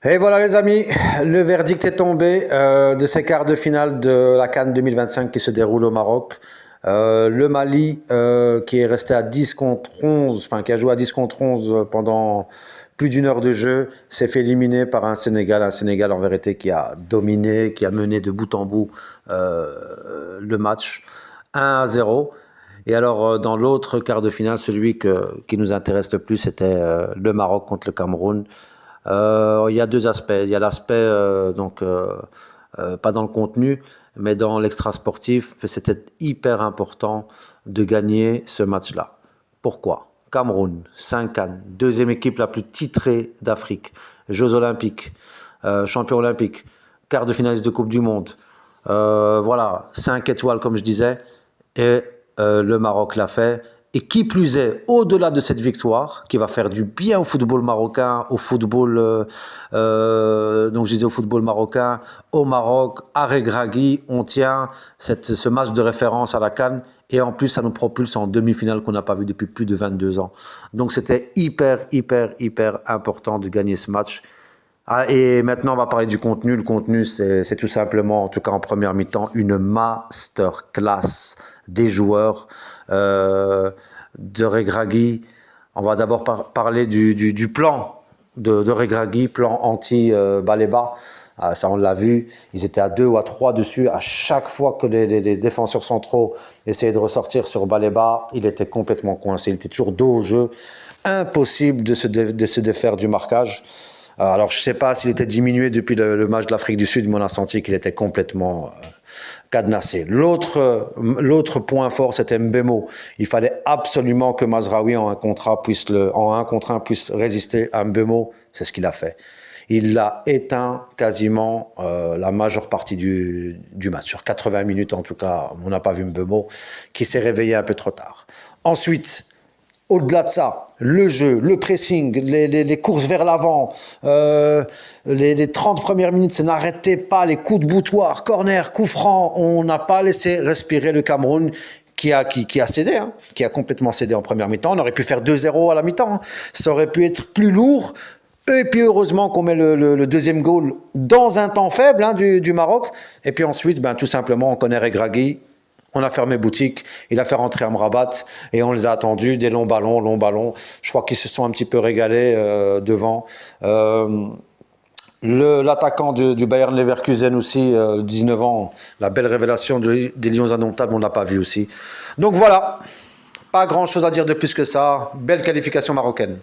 Et voilà les amis, le verdict est tombé de ces quarts de finale de la CAN 2025 qui se déroule au Maroc. Le Mali qui est resté à 10 contre 11, enfin qui a joué à 10 contre 11 pendant plus d'une heure de jeu, s'est fait éliminer par un Sénégal en vérité qui a dominé, qui a mené de bout en bout le match 1-0. Et alors, dans l'autre quart de finale, qui nous intéresse le plus, c'était le Maroc contre le Cameroun. Il y a deux aspects. Il y a l'aspect, pas dans le contenu, mais dans l'extra sportif. C'était hyper important de gagner ce match-là. Pourquoi? Cameroun, 5 CAN, deuxième équipe la plus titrée d'Afrique, Jeux Olympiques, champion olympique, quart de finaliste de Coupe du Monde. Voilà, 5 étoiles comme je disais, et le Maroc l'a fait. Et qui plus est, au-delà de cette victoire, qui va faire du bien au football marocain, donc je disais au football marocain, au Maroc, à Regragui, on tient ce match de référence à la CAN, et en plus ça nous propulse en demi-finale qu'on n'a pas vu depuis plus de 22 ans. Donc c'était hyper important de gagner ce match. Ah, et maintenant, on va parler du contenu. Le contenu, c'est tout simplement, en tout cas en première mi-temps, une masterclass des joueurs de Regragui. On va d'abord parler du plan de Regragui, plan anti-Baleba. Ça, on l'a vu. Ils étaient à 2 ou à 3 dessus. À chaque fois que les défenseurs centraux essayaient de ressortir sur Baleba, il était complètement coincé. Il était toujours dos au jeu. Impossible de se défaire du marquage. Alors, je ne sais pas s'il était diminué depuis le match de l'Afrique du Sud, mais on a senti qu'il était complètement cadenassé. L'autre point fort, c'était Mbemo. Il fallait absolument que Mazraoui, en un contre 1, puisse résister à Mbemo. C'est ce qu'il a fait. Il l'a éteint quasiment la majeure partie du match. Sur 80 minutes, en tout cas, on n'a pas vu Mbemo, qui s'est réveillé un peu trop tard. Ensuite, au-delà de ça, le jeu, le pressing, les courses vers l'avant, les 30 premières minutes, ça n'arrêtait pas, les coups de boutoir, corner, coup franc, on n'a pas laissé respirer le Cameroun qui a cédé, hein, qui a complètement cédé en première mi-temps. On aurait pu faire 2-0 à la mi-temps, hein. Ça aurait pu être plus lourd. Et puis heureusement qu'on met le deuxième goal dans un temps faible, hein, du Maroc. Et puis ensuite, tout simplement, on connaît Regragui. On a fermé boutique, il a fait rentrer Amrabat et on les a attendus, des longs ballons. Je crois qu'ils se sont un petit peu régalés devant. L'attaquant du Bayern Leverkusen aussi, 19 ans, la belle révélation des Lions indomptables, on ne l'a pas vu aussi. Donc voilà, pas grand chose à dire de plus que ça. Belle qualification marocaine.